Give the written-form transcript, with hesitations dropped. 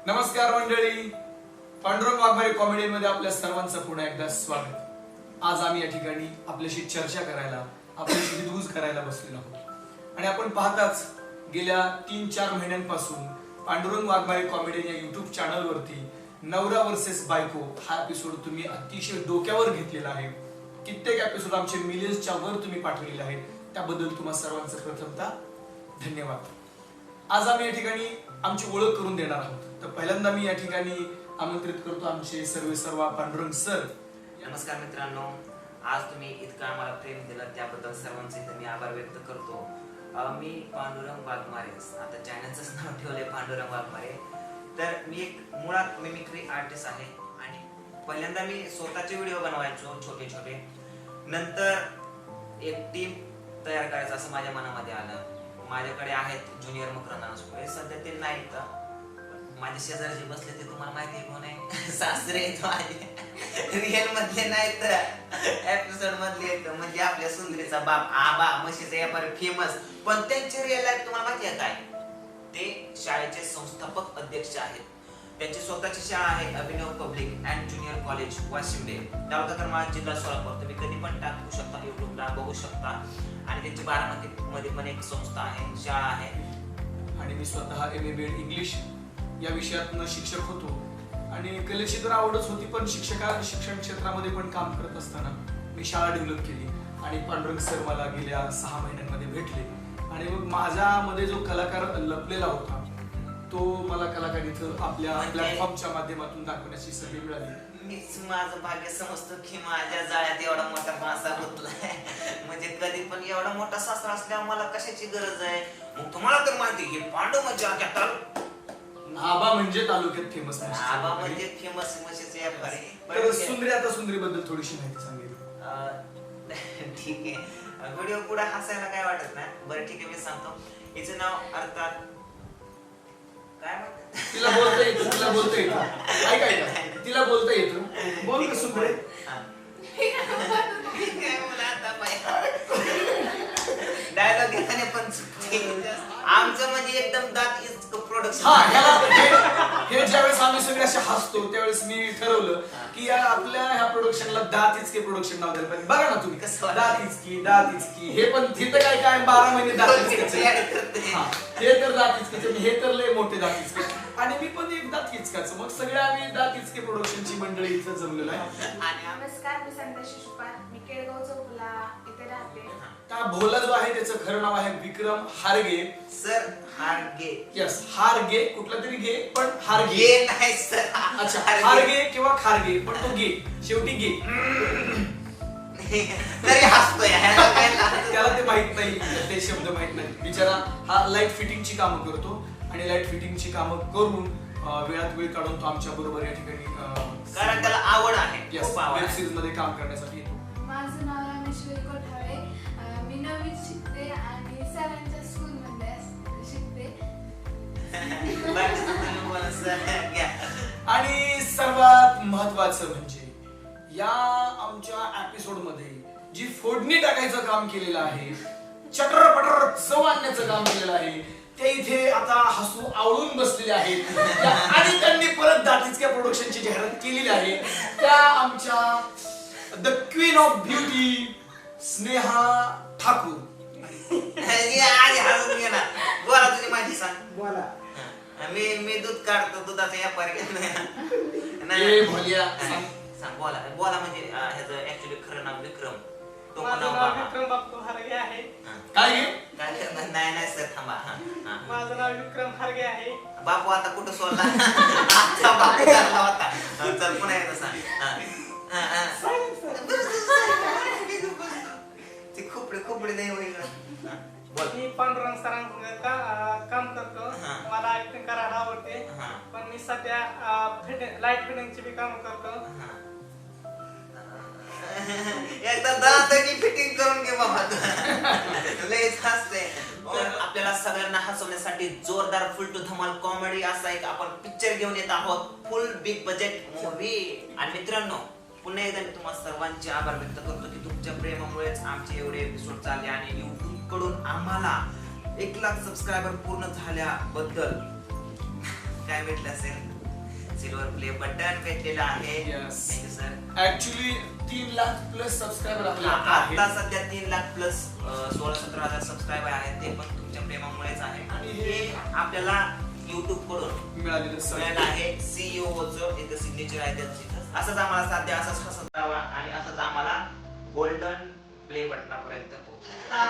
नमस्कार मंडळी, पांडुरंग वाघमारे कॉमेडीमध्ये आपल्या सर्वांचं पुन्हा एकदा स्वागत। आज आम्ही या ठिकाणी आपल्याशी चर्चा करायला, आपल्याशी हितगुज करायला बसलेलो आहोत। आणि आपण पाहताच गेल्या 3-4 महिन्यांपासून पांडुरंग वाघमारे कॉमेडी या युट्यूब चॅनलवरती नवरा वर्सेस बायको हा एपिसोड तुम्ही अतिशय डोक्यावर घेतलेला आहे। कित्येक एपिसोड आमचे मिलियन्सच्या वर तुम्ही पाठवलेले आहेत, त्याबद्दल तुम्हा सर्वांचं प्रथमतः धन्यवाद। आज आम्ही या ठिकाणी आमची ओळख करून देणार आहोत। तर पहिल्यांदा मी या ठिकाणी आमंत्रित करतो आमचे सर्वेसर्वा पांडुरंग सर। नमस्कार मित्रांनो, आज तुम्ही इतकं आम्हाला प्रेम दिलं त्याबद्दल सर्वांचे मी आभार व्यक्त करतो। मी पांडुरंग वाघमारे, आता चॅनलचंच नाव ठेवलंय पांडुरंग वाघमारे। तर मी एक मुळात मिमिक्री आर्टिस्ट आहे आणि पहिल्यांदा मी स्वतःचे व्हिडिओ बनवायचो छोटे छोटे, नंतर एक टीम तयार करायचं असं माझ्या मनामध्ये आलं। माझ्याकडे आहेत ज्युनियर मकरंद सध्या ते नाहीत, माझे शेजारी जे बसले ते तुम्हाला माहिती आहे कोण आहे, सासरे आहेत माझे, रिअल मधले नाहीत, एपिसोड मधले आहेत, म्हणजे आपल्या सुंदरीचा बाप आबा म्हशीचा व्यापारी फेमस, पण त्यांची रिअल लाईफ तुम्हाला माहिती आहे काय? ते शाळेचे संस्थापक अध्यक्ष आहेत। त्यांची स्वतःची शाळा आहे अभिनव पब्लिक अँड ज्युनियर कॉलेज वाशिमडे, तालुका करमाळा, जिल्हा सोलापूर। तुम्ही कधी पण टाकू शकता, युट्यूबला बघू शकता। आणि त्यांची बारामती मध्ये पण एक संस्था आहे, शाळा आहे। आणि मी स्वतः MA इंग्लिश या विषयातून शिक्षक होतो आणि कलेची तर आवडच होती, पण शिक्षण क्षेत्रामध्ये पण काम करत असताना मी शाळा डेव्हलप केली आणि पांडुरंग सर मला गेल्या 6 महिन्यांमध्ये भेटले आणि मग माझ्यामध्ये जो कलाकार लपलेला होता तो मला कलाकार इथं आपल्या प्लॅटफॉर्मच्या माध्यमातून दाखवण्याची संधी मिळाली। मीच माझं भाग्य समजतो की माझ्या जाळ्यात एवढा मोठा मासा गुंतलाय, म्हणजे कधी पण एवढा मोठा सासरा असल्यावर मला कशाची गरज आहे? मग तुम्हाला तर माहिती की पांडू म्हणजे आबा म्हणजे तालुक्यात फेमस, आबा म्हणजे फेमस म्हशीचे व्यापारी। तर सुंदरी, आता सुंदरी बद्दल थोडीशी माहिती सांगेल। ठीक आहे, व्हिडिओ पुढे हसायला काय वाटत नाही। बरं ठीक आहे, मी सांगतो। हिचं नाव अर्थात काय म्हणतात, तिला बोलता येतं, तिला बोलता येतं, ऐका तिला बोलता येतं, बोल ना सुंदरे। डायलॉग घेताना पण आमचं म्हणजे एकदम दात इतकं प्रोडक्शन। हे ज्यावेळेस आम्ही सगळे असे हसतो त्यावेळेस मी ठरवलं की आपल्या ह्या प्रोडक्शनला दात इचके प्रोडक्शन नाव द्यायला पाहिजे। बघा ना तुम्ही कसं दात इचकी, हे पण तिथं काय 12 महिने दात इचके, हे तर दात इचके, हे तर लय मोठे दात इचके आणि मी पण एक दात इचकाच। मग सगळे आम्ही दात इचके प्रोडक्शनची मंडळी इथं जमलेलो आहे। नमस्कार, मी संदेश शिशुपाल, मी केळगाव चौकला इथे राहते। त्या भोला जो आहे त्याचं खरं नाव आहे विक्रम हारगे सर। हारगे, यस, हारगे, कुठला तरी गे पण हारगे ये नाही सर। अच्छा, हारगे किंवा खारगे, पण तो गे, शेवटी गे। तरी हसतोय, त्याला ते माहित नाही, ते शब्द माहित नाही बिचारा। हा लाईट फिटिंगची कामं करतो आणि लाईट फिटिंगची कामं करून वेळात वेळ काढून तो आमच्या बरोबर या ठिकाणी कारण त्याला आवड आहे, खूप आवड वेब आहे। सिरीज मध्ये काम करण्यासाठी येतो। माझं नाव रामेश्वरी कोठाळे, मी 9वीत शिकते आणि सरांच्या स्कूल मध्ये शिकते। आणि सर्वात महत्वाचं म्हणजे या आमच्या एपिसोड मध्ये जी फोडणी टाकायचं काम केलेलं आहे, चटर पटर चव आणण्याचं काम केलेलं आहे, ते इथे आता हसू आवळून बसलेले आहेत आणि त्यांनी परत दातीचक्या प्रोडक्शनची जाहिरात केलेली आहे। त्या आमच्या the queen of beauty Sneha Thakur. बोला, तुझी माहिती सांग। बोला। मी दूध काढतो, दुधाचा व्यापारी ए भोलिया, सांग, बोला बोला। म्हणजे ह्याचं ऍक्च्युअली खरं नाव विक्रम, तो माझं नाव विक्रम बापू हारगे आहे। काय नाही सर, थांबा। माझं नाव विक्रम हारगे आहे। बापू आता कुठं सोडला? आता बापू चालला होता। चल पुन्हा एकदा सांग। ते खोपडे नाही होईल। मी पांडुरंग सरांसंग काम करतो, मला ऍक्टिंग करायला आवडते, पण मी सध्या लाईट फिटिंगची बी काम करतो। एकदा दाताची फिटिंग करून घे बाबा, लयच हसते। आपल्याला सगळ्यांना हसवण्यासाठी जोरदार फुल टू धमाल कॉमेडी असा एक आपण पिक्चर घेऊन येत आहोत, फुल बिग बजेट मूवी। आणि मित्रांनो, पुन्हा एकदा मी तुम्हाला सर्वांचे आभार व्यक्त करतो की तुमच्या प्रेमामुळेच आमचे एवढे एपिसोड चालले आणि YouTube कडून आम्हाला 1 लाख सबस्क्रायबर पूर्ण झाल्याबद्दल काय भेटलं असेल सिल्वर प्ले बटन भेटलेलं आहे. Yes. Thank you sir. Actually 3 lakh plus subscriber आपल्याला आता आता आहेत. सध्या 3 लाख प्लस 16-17 हजार सबस्क्राईबर आहेत. ते पण तुमच्या प्रेमामुळेच आहे. आणि हे आपल्याला युट्यूब कडून मिळालेलं सर मिळालं आहे. सीईओचं एक सिग्नेचर आहे त्यांची. असंच आम्हाला साध्य असंच हसत राहावा आणि असंच आम्हाला गोल्डन प्ले बटनापर्यंत पोहोचवा.